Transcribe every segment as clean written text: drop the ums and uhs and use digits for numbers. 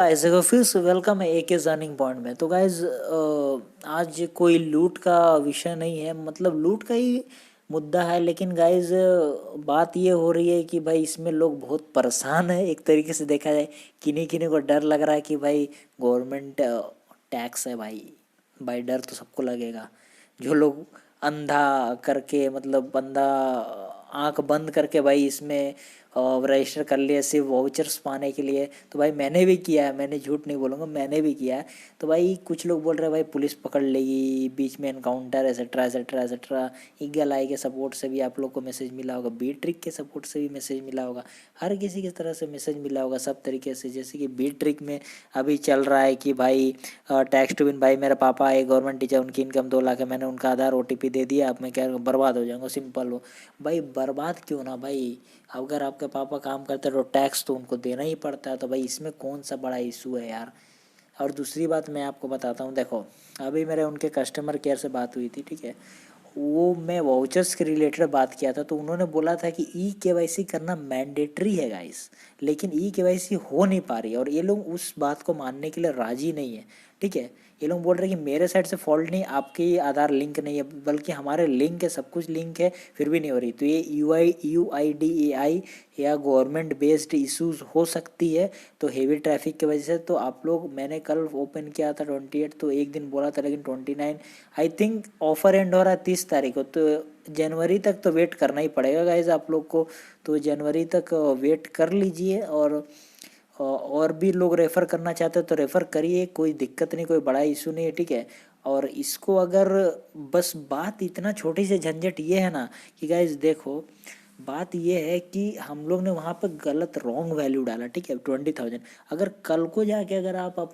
Guys देखो फिर से वेलकम है एक अर्निंग पॉइंट में। तो गाइस आज कोई लूट का विषय नहीं है, मतलब लूट का ही मुद्दा है। लेकिन गाइस बात ये हो रही है कि भाई इसमें लोग बहुत परेशान है। एक तरीके से देखा जाए किन्हीं किन्हीं को डर लग रहा है कि भाई गवर्नमेंट टैक्स है भाई। भाई डर तो सबको लगेगा। जो लोग अंधा करके, मतलब बंदा आंख बंद करके भाई इसमें रजिस्टर कर लिया सिर्फ वाउचर्स पाने के लिए। तो भाई मैंने भी किया है, मैंने झूठ नहीं बोलूँगा, मैंने भी किया है। तो भाई कुछ लोग बोल रहे हैं भाई पुलिस पकड़ लेगी, बीच में encounter etcetera etcetera etcetera. Eagle eye के सपोर्ट से भी आप लोग को मैसेज मिला होगा, बी ट्रिक के सपोर्ट से भी मैसेज मिला होगा, हर किसी की तरह से मैसेज मिला होगा सब तरीके से। जैसे कि बी ट्रिक में अभी चल रहा है कि भाई टैक्स टू विन, भाई मेरे पापा एक गवर्नमेंट टीचर, उनकी इनकम 2 लाख है, मैंने उनका आधार OTP दे दिया, अब मैं क्या बर्बाद हो जाऊँगा। सिंपल हो भाई, बर्बाद क्यों ना भाई। अगर आपके पापा काम करते हैं तो टैक्स तो उनको देना ही पड़ता है। तो भाई इसमें कौन सा बड़ा इशू है यार। और दूसरी बात मैं आपको बताता हूँ, देखो अभी मेरे उनके कस्टमर केयर से बात हुई थी, ठीक है। वो मैं वाउचर्स के रिलेटेड बात किया था, तो उन्होंने बोला था कि KYC करना मैंडेटरी है गाइस, लेकिन KYC हो नहीं पा रही है और ये लोग उस बात को मानने के लिए राजी नहीं है, ठीक है। ये लोग बोल रहे हैं कि मेरे साइड से फॉल्ट नहीं, आपके आधार लिंक नहीं है, बल्कि हमारे लिंक है, सब कुछ लिंक है, फिर भी नहीं हो रही। तो ये UIDAI या गवर्नमेंट बेस्ड इश्यूज हो सकती है। तो हेवी ट्रैफिक की वजह से तो आप लोग, मैंने कल ओपन किया था 28, तो एक दिन बोला था, लेकिन 29 आई थिंक ऑफर एंड हो रहा है 30 तारीख को। तो जनवरी तक तो वेट करना ही पड़ेगा गाइज आप लोग को। तो जनवरी तक वेट कर लीजिए। और भी लोग रेफ़र करना चाहते हो तो रेफ़र करिए, कोई दिक्कत नहीं, कोई बड़ा इशू नहीं है, ठीक है। और इसको अगर, बस बात इतना छोटी सी झंझट ये है ना कि गाइज देखो, बात ये है कि हम लोग ने वहाँ पर गलत रॉन्ग वैल्यू डाला, ठीक है, 20,000। अगर कल को जाके अगर आप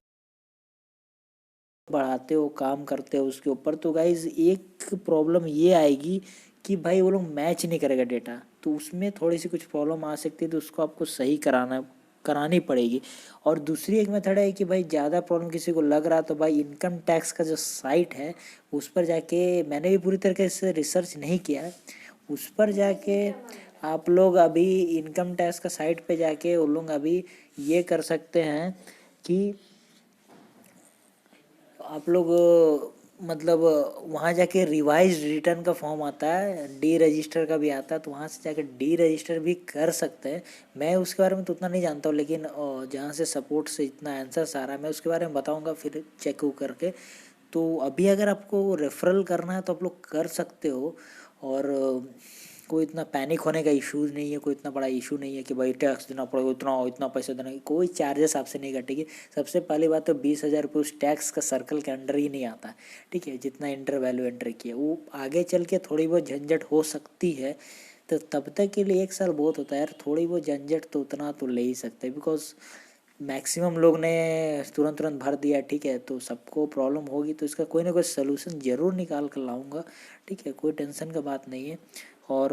बढ़ाते हो, काम करते हो उसके ऊपर, तो गाइज एक प्रॉब्लम ये आएगी कि भाई वो लोग मैच नहीं करेगा डेटा, तो उसमें थोड़ी सी कुछ प्रॉब्लम आ सकती है। तो उसको आपको सही करानी पड़ेगी। और दूसरी एक मेथड है कि भाई ज़्यादा प्रॉब्लम किसी को लग रहा तो भाई इनकम टैक्स का जो साइट है उस पर जाके, मैंने भी पूरी तरीके से रिसर्च नहीं किया है, उस पर जाके आप लोग अभी इनकम टैक्स का साइट पे जाके वो लोग अभी ये कर सकते हैं कि आप लोग मतलब वहाँ जाके रिवाइज रिटर्न का फॉर्म आता है, डी रजिस्टर का भी आता है, तो वहाँ से जाके डी रजिस्टर भी कर सकते हैं। मैं उसके बारे में तो उतना नहीं जानता हूँ, लेकिन जहाँ से सपोर्ट से इतना आंसर आ रहा है मैं उसके बारे में बताऊँगा फिर चेक करके। तो अभी अगर आपको रेफरल करना है तो आप लोग कर सकते हो। और कोई इतना पैनिक होने का इशूज़ नहीं है, कोई इतना बड़ा इशू नहीं है कि भाई टैक्स देना पड़ेगा, उतना इतना पैसा देना, कोई चार्जेस आपसे नहीं कटेगी। सबसे पहली बात तो 20,000 रुपये उस टैक्स का सर्कल के अंडर ही नहीं आता, ठीक है, जितना इंटर वैल्यू एंटर किया। वो आगे चल के थोड़ी बहुत झंझट हो सकती है, तो तब तक के लिए 1 साल बहुत होता है यार। थोड़ी बहुत झंझट तो उतना तो ले ही सकते हैं, बिकॉज मैक्सिमम लोग ने तुरंत तुरंत भर दिया, ठीक है। तो सबको प्रॉब्लम होगी, तो इसका कोई ना कोई सलूशन ज़रूर निकाल कर लाऊंगा, ठीक है, कोई टेंशन का बात नहीं है। और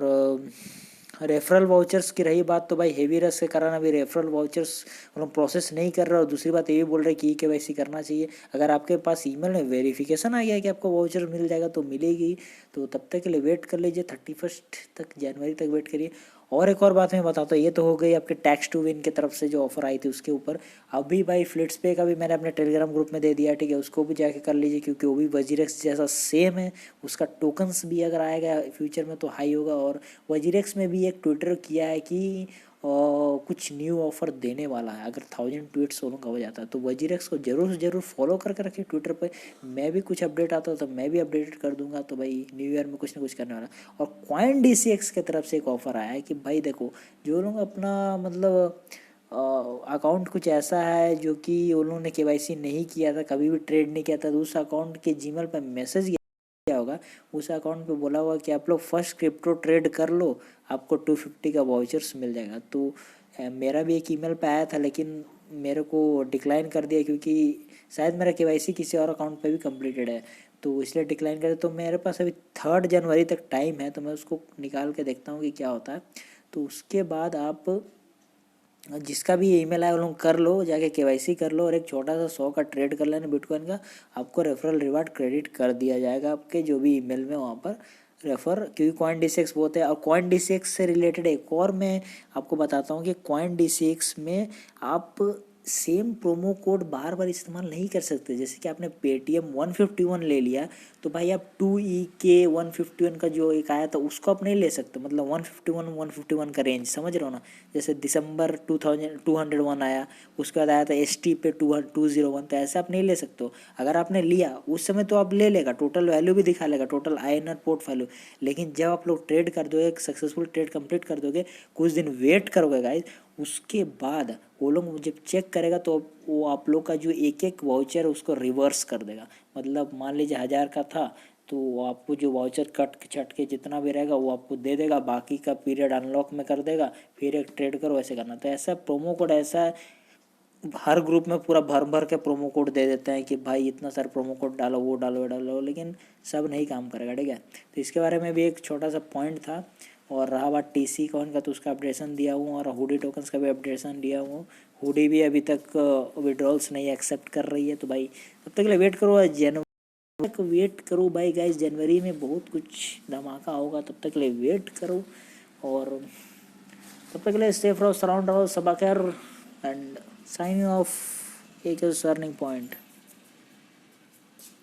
रेफरल वाउचर्स की रही बात, तो भाई हेवी रस के कारण अभी रेफरल वाउचर्स हम लोग प्रोसेस नहीं कर रहे। और दूसरी बात ये भी बोल रहे कि KYC करना चाहिए। अगर आपके पास ईमेल में वेरिफिकेशन आ गया है कि आपको वाउचर मिल जाएगा तो मिलेगी। तो तब तक के लिए वेट कर लीजिए, 31 तक, जनवरी तक वेट करिए। और एक और बात मैं बताता हूँ, ये तो हो गई आपके टैक्स टू विन की तरफ से जो ऑफर आई थी उसके ऊपर। अभी भाई फ्लिट्स पे का भी मैंने अपने टेलीग्राम ग्रुप में दे दिया, ठीक है, उसको भी जाके कर लीजिए, क्योंकि वो भी वजीरेक्स जैसा सेम है। उसका टोकन्स भी अगर आएगा फ्यूचर में तो हाई होगा। और वजीरेक्स में भी एक ट्विटर किया है कि कुछ न्यू ऑफर देने वाला है, अगर 1000 ट्वीट्स सोलों का हो जाता है। तो वजीरेक्स को जरूर से जरूर फॉलो करके रखिए ट्विटर पर। मैं भी कुछ अपडेट आता तो मैं भी अपडेट कर दूंगा। तो भाई न्यू ईयर में कुछ ना कुछ करने वाला। और कॉइन DCX की तरफ से एक ऑफर आया है कि भाई देखो, जो लोग अपना मतलब अकाउंट कुछ ऐसा है जो कि उन लोगों ने KYC नहीं किया था, कभी भी ट्रेड नहीं किया था, तो उस अकाउंट के जीमेल पर मैसेज गया होगा, उस अकाउंट पे बोला हुआ कि आप लोग फर्स्ट क्रिप्टो ट्रेड कर लो, आपको 250 का वाउचर्स मिल जाएगा। तो मेरा भी एक ईमेल पे आया था, लेकिन मेरे को डिक्लाइन कर दिया, क्योंकि शायद मेरा KYC किसी और अकाउंट पे भी कंप्लीटेड है, तो इसलिए डिक्लाइन कर दिया। तो मेरे पास अभी 3 जनवरी तक टाइम है, तो मैं उसको निकाल के देखता हूँ कि क्या होता है। तो उसके बाद आप जिसका भी ईमेल आया वो लोग कर लो, जाके KYC कर लो, और एक छोटा सा 100 का ट्रेड कर लेना बिटकॉइन का, आपको रेफरल रिवार्ड क्रेडिट कर दिया जाएगा आपके जो भी ईमेल में वहाँ पर रेफर। क्योंकि कॉइन DCX बहुत है। और कॉइन DCX से रिलेटेड एक और मैं आपको बताता हूँ कि कॉइन DCX में आप सेम प्रोमो कोड बार बार इस्तेमाल नहीं कर सकते। जैसे कि आपने पेटीएम 151 ले लिया तो भाई आप 2EK151 का जो एक आया था उसको आप नहीं ले सकते, मतलब 151 का रेंज समझ रहे हो ना। जैसे दिसंबर 2201 आया, उसके बाद आया था ST पे 201, तो ऐसे आप नहीं ले सकते हो। अगर आपने लिया उस समय तो आप ले लेगा, टोटल वैल्यू भी दिखा लेगा, टोटल INR पोर्टफोलियो। लेकिन जब आप लोग ट्रेड कर दोगे, सक्सेसफुल ट्रेड कंप्लीट कर दोगे, कुछ दिन वेट करोगे गाइज, उसके बाद वो लोग जब चेक करेगा तो वो आप लोग का जो एक एक वाउचर उसको रिवर्स कर देगा। मतलब मान लीजिए 1000 का था तो वो आपको जो वाउचर कट छट के जितना भी रहेगा वो आपको दे देगा, बाकी का पीरियड अनलॉक में कर देगा, फिर एक ट्रेड करो, ऐसे करना। तो ऐसा प्रोमो कोड ऐसा है, हर ग्रुप में पूरा भर भर के प्रोमो कोड दे देते हैं कि भाई इतना सारा प्रोमो कोड डालो, वो डालो, वो डालो, लेकिन सब नहीं काम करेगा, ठीक है। तो इसके बारे में भी एक छोटा सा पॉइंट था। और रहा बात TC कॉइन का, तो उसका अपडेशन दिया हूँ, और हुडी टोकन्स का भी अपडेशन दिया हूँ। हुडी भी अभी तक विड्रॉल्स नहीं एक्सेप्ट कर रही है, तो भाई तब तक के लिए वेट करो, जनवरी तक वेट करो भाई गाइस, जनवरी में बहुत कुछ धमाका होगा, तब तक के लिए वेट करो। और तब तक के लिए सेफ रहो, सराउंड रहो, सबा खैर, एंड साइनिंग ऑफ एक अर्निंग पॉइंट।